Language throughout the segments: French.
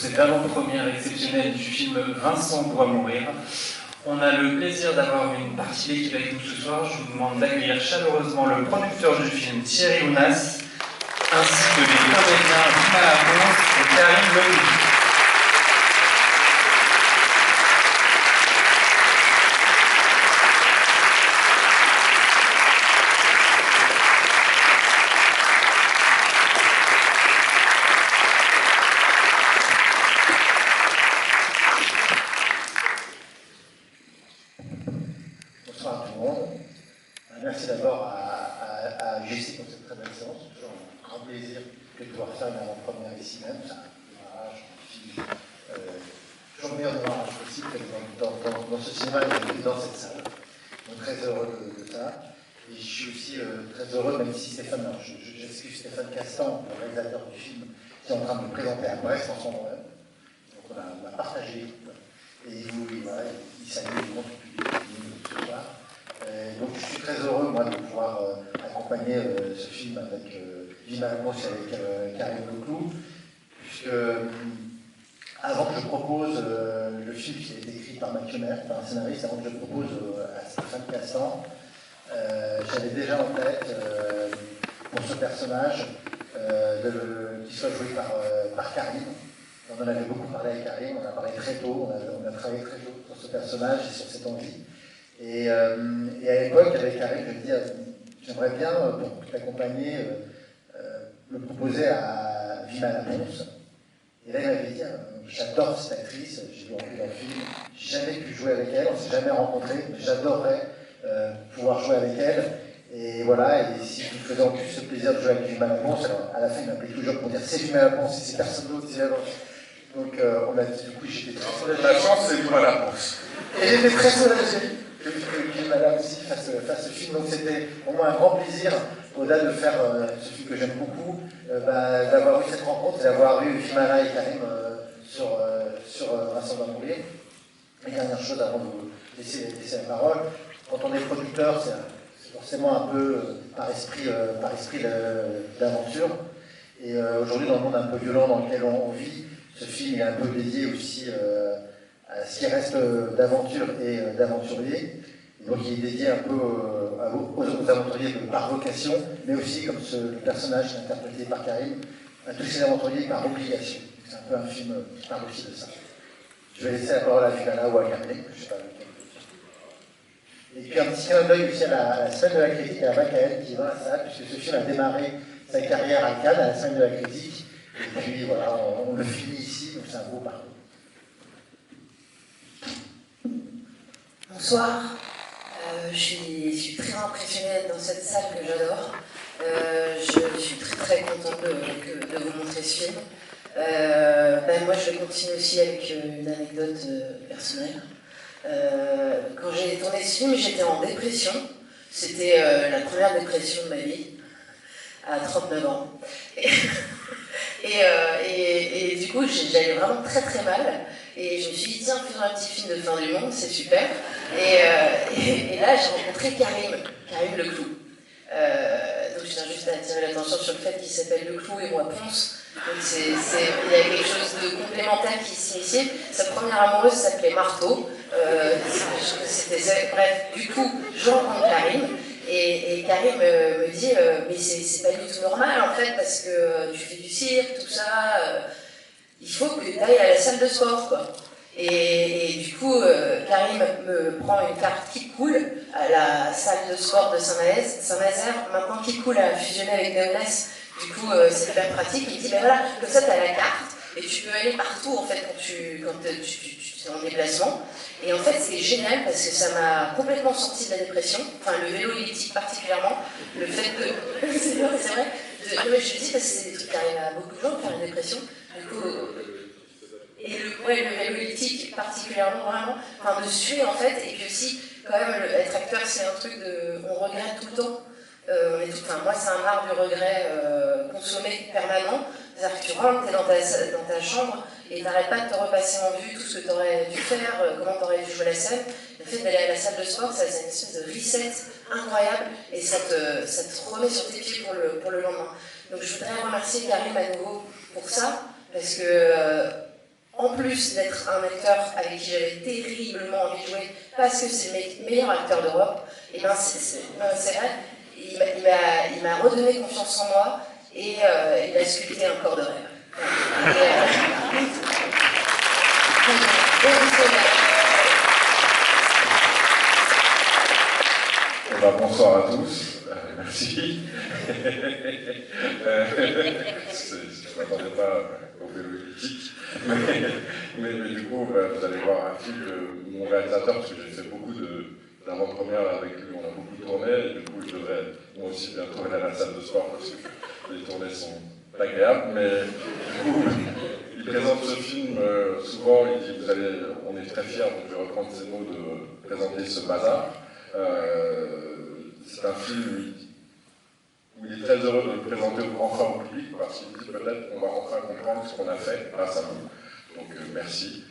cette avant-première exceptionnelle du film Vincent doit mourir. On a le plaisir d'avoir une partie d'équipe avec nous ce soir. Je vous demande d'accueillir chaleureusement le producteur du film, Thierry Ounas, ainsi que les comédiens Vima Laponce et Karim Leclou. Bonsoir à tout le monde. Merci d'abord à Jessie pour cette très belle séance. C'est toujours un grand plaisir de pouvoir faire une avant-première ici même. C'est un démarrage, un film toujours meilleur démarrage possible dans ce cinéma et dans cette salle. Donc très heureux de ça. Et je suis aussi très heureux, même si Stéphane, j'excuse Stéphane Castan, le réalisateur du film, qui est en train de me présenter à Brest en son nom. Donc on a partagé l'équipe. Et il salue le monde public ce soir. Donc je suis très heureux, moi, de pouvoir accompagner ce film avec Vima Laponce et avec Karim Leclou, puisque avant que je propose le film qui a été écrit par Mathieu Merck, par un scénariste, avant que je le propose à Stéphane Castan, j'avais déjà en tête pour ce personnage qui soit joué par Karim. On en avait beaucoup parlé avec Karim, on a parlé très tôt, on a travaillé très tôt sur ce personnage et sur cette envie. Et à l'époque, avec Karim, je me dis, j'aimerais bien, pour t'accompagner, le proposer à Vima Laponce. Et là, il m'avait dit, j'adore cette actrice, j'ai vu dans le film, j'ai jamais pu jouer avec elle, on ne s'est jamais rencontrés, mais j'adorerais pouvoir jouer avec elle. Et voilà, et si vous faisais en plus ce plaisir de jouer avec Vima Laponce, alors à la fin, il m'appelait toujours pour dire c'est Vima Laponce, c'est personne d'autre, c'est Vima Laponce. Donc, du coup, j'étais très soulagé. La chance, c'est Vima Laponce. Et j'étais très soulagé que Vima Laponce aussi fasse ce film. Donc, c'était pour moi un grand plaisir, au-delà de faire ce film que j'aime beaucoup, d'avoir eu cette rencontre et d'avoir eu Vima et Karim sur Vincent doit mourir. Et dernière chose, avant de vous laisser la parole, quand on est producteur, c'est forcément un peu par esprit d'aventure. Et aujourd'hui, dans le monde un peu violent dans lequel on vit, ce film est un peu dédié aussi à ce qui reste d'aventure et d'aventurier. Donc il est dédié un peu aux aventuriers par vocation, mais aussi, comme le personnage interprété par Karim, à tous ces aventuriers par obligation. C'est un peu un film qui parle aussi de ça. Je vais laisser la parole à Vimala ou à Karim, je ne sais pas lequel. Et puis un petit clin d'œil aussi à la semaine de la critique, à Bakaël qui est dans la salle, puisque ce film a démarré sa carrière à Cannes, à la semaine de la critique. Et puis voilà, on le finit ici, donc c'est un beau parcours. Bonsoir, je suis très impressionnée d'être dans cette salle que j'adore. Je suis très très contente de vous montrer ce film. Moi je vais continuer aussi avec une anecdote personnelle. Quand j'ai tourné ce film, j'étais en dépression. C'était la première dépression de ma vie, à 39 ans. Et du coup, j'allais vraiment très très mal. Et je me suis dit, tiens, faisons un petit film de fin du monde, c'est super. Et là, j'ai rencontré Karim Leclou. Donc je tiens juste à attirer l'attention sur le fait qu'il s'appelle Leclou et moi Ponce. Donc il y a quelque chose de complémentaire qui s'initie. Sa première amoureuse s'appelait Marteau. Bref, du coup, je rencontre Karim. Et Karim me dit, mais c'est pas du tout normal en fait, parce que tu fais du cirque, tout ça, il faut que tu ailles à la salle de sport, quoi. Et du coup, Karim me prend une carte qui coule à la salle de sport de Saint-Nazaire. Maintenant, qui coule a fusionné avec Néonès, du coup, c'est hyper pratique. Il dit, ben voilà, comme ça, tu as la carte, et tu peux aller partout en fait quand tu es en déplacement. Et en fait, c'est génial parce que ça m'a complètement sorti de la dépression, enfin le vélo elliptique particulièrement, le fait de. C'est vrai, je dis parce que c'est des trucs qui arrivent à beaucoup de gens de faire une dépression. Du coup, et le vélo elliptique particulièrement, vraiment, enfin de suer en fait, et puis aussi, quand même, être acteur, c'est un truc de. On regrette tout le temps. Moi, c'est un art du regret consommé permanent. C'est-à-dire que tu rentres, t'es dans ta chambre et t'arrêtes pas de te repasser en vue tout ce que t'aurais dû faire, comment t'aurais dû jouer la scène. Le fait d'aller à la salle de sport, ça c'est une espèce de reset incroyable et ça te remet sur tes pieds pour le lendemain. Donc je voudrais remercier Karim à nouveau pour ça, parce que plus d'être un acteur avec qui j'avais terriblement envie de jouer, parce que c'est le meilleur acteur d'Europe, et ben c'est vrai, il m'a redonné confiance en moi, et il a sculpté un corps de rêve. Bonsoir à tous, merci. Je ne m'attendais pas au vélo éthique, mais du coup, vous allez voir un film de mon réalisateur, parce que j'ai fait beaucoup d'avant-premières avec lui, on a beaucoup tourné, et du coup, je devrais moi aussi bientôt aller à la salle de sport, parce que les tournées sont agréables, mais du coup, il présente ce film, souvent il dit, on est très fiers, donc je vais reprendre ces mots de présenter ce bazar. C'est un film où il est très heureux de le présenter enfin au public, parce qu'il dit peut-être qu'on va enfin comprendre ce qu'on a fait grâce à vous. Donc merci.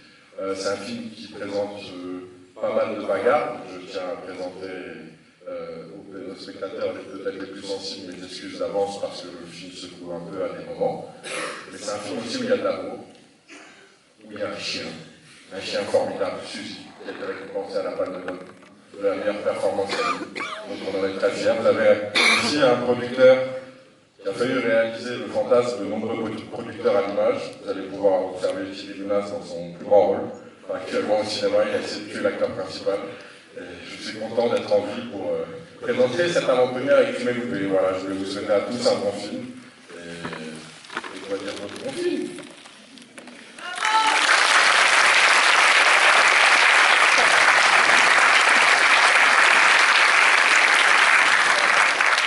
C'est un film qui présente pas mal de bagarres. Je tiens à présenter aux spectateurs peut-être les plus sensibles mes excuses d'avance parce que le film se trouve un peu à des moments. Mais c'est un film aussi où il y a de l'amour, où il y a un chien formidable, Suzy, qui a été récompensé à la Palme d'Or de la meilleure performance à lui. Donc on en est très fiers. Vous avez ici un producteur qui a failli réaliser le fantasme de nombreux producteurs à l'image. Vous allez pouvoir observer Thierry Lunas dans son plus grand rôle. Actuellement au cinéma, il a essayé de tuer l'acteur principal. Et je suis content d'être en vie pour présenter cette avant-première avec Fumé Loupé. Voilà, je voulais vous souhaiter à tous un bon film.